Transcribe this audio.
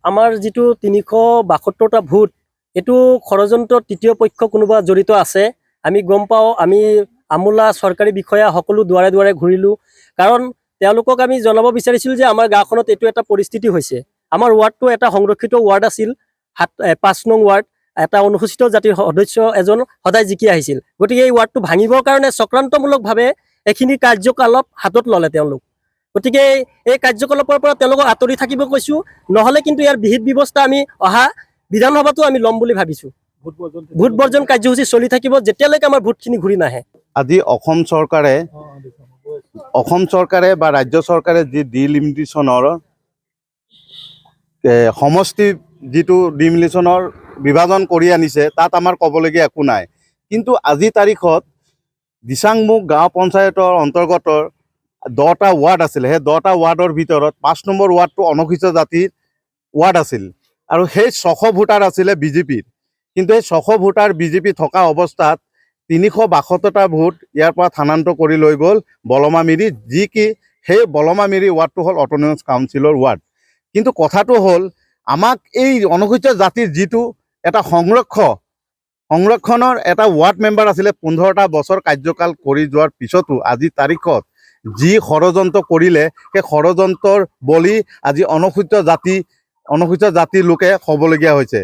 আমাৰ যিটো ৩৭২টা ভোট এইটো ষড়যন্ত্ৰত তৃতীয় পক্ষ কোনোবা জড়িত আছে। আমি গম পাওঁ, আমি আমোলা চৰকাৰী বিষয়া সকলো দুৱাৰে দুৱাৰে ঘূৰিলোঁ। কাৰণ তেওঁলোকক আমি জনাব বিচাৰিছিলোঁ যে আমাৰ গাঁওখনত এইটো এটা পৰিস্থিতি হৈছে। আমাৰ ৱাৰ্ডটো এটা সংৰক্ষিত ৱাৰ্ড আছিল, ৫ নং ৱাৰ্ড। এটা অনুসূচিত জাতিৰ সদস্য এজন সদায় জিকি আহিছিল। গতিকে এই ৱাৰ্ডটো ভাঙিবৰ কাৰণে চক্ৰান্তমূলকভাৱে এইখিনি কাৰ্যকলাপ হাতত ল'লে তেওঁলোক। গতিকে এই কাৰ্যকলাপৰ পৰা তেওঁলোকক আঁতৰি থাকিব কৈছোঁ, নহ'লে কিন্তু ইয়াৰ বিহিত ব্যৱস্থা আমি অহা বিধানসভাতো আমি ল'ম বুলি ভাবিছোঁ। ভোট বৰ্জন কাৰ্যসূচী চলি থাকিব যেতিয়ালৈকে আমাৰ ভোটখিনি ঘূৰি নাহে। আজি অসম চৰকাৰে বা ৰাজ্য চৰকাৰে যি ডিলিমিটেশ্যনৰ সমষ্টি যিটো ডিলিমিটেশ্যনৰ বিভাজন কৰি আনিছে, তাত আমাৰ ক'বলগীয়া একো নাই। কিন্তু আজি তাৰিখত দিচাংমুখ গাঁও পঞ্চায়তৰ অন্তৰ্গত 10টা ৱাৰ্ড আছিলে। সেই 10টা ৱাৰ্ডৰ ভিতৰত 5 নম্বৰ ৱাৰ্ডটো অনুসূচিত জাতিৰ ৱাৰ্ড আছিল আৰু সেই 600 ভোটাৰ আছিলে বিজেপিৰ। কিন্তু এই 600 ভোটাৰ বিজেপি থকা অৱস্থাত 372টা ভোট ইয়াৰ পৰা স্থানান্তৰ কৰি লৈ গ'ল বলমামিৰি, যি কি সেই বলমামিৰি ৱাৰ্ডটো হ'ল অট'নমাছ কাউন্সিলৰ ৱাৰ্ড। কিন্তু কথাটো হ'ল, আমাক এই অনুসূচিত জাতিৰ যিটো এটা সংৰক্ষণৰ এটা ৱাৰ্ড মেম্বাৰ আছিলে, 15টা বছৰ কাৰ্যকাল কৰি যোৱাৰ পিছতো আজি তাৰিখত যি ষড়যন্ত্ৰ কৰিলে, সেই ষড়যন্ত্ৰৰ বলি আজি অনুসূচিত জাতিৰ লোকে হ'বলগীয়া হৈছে।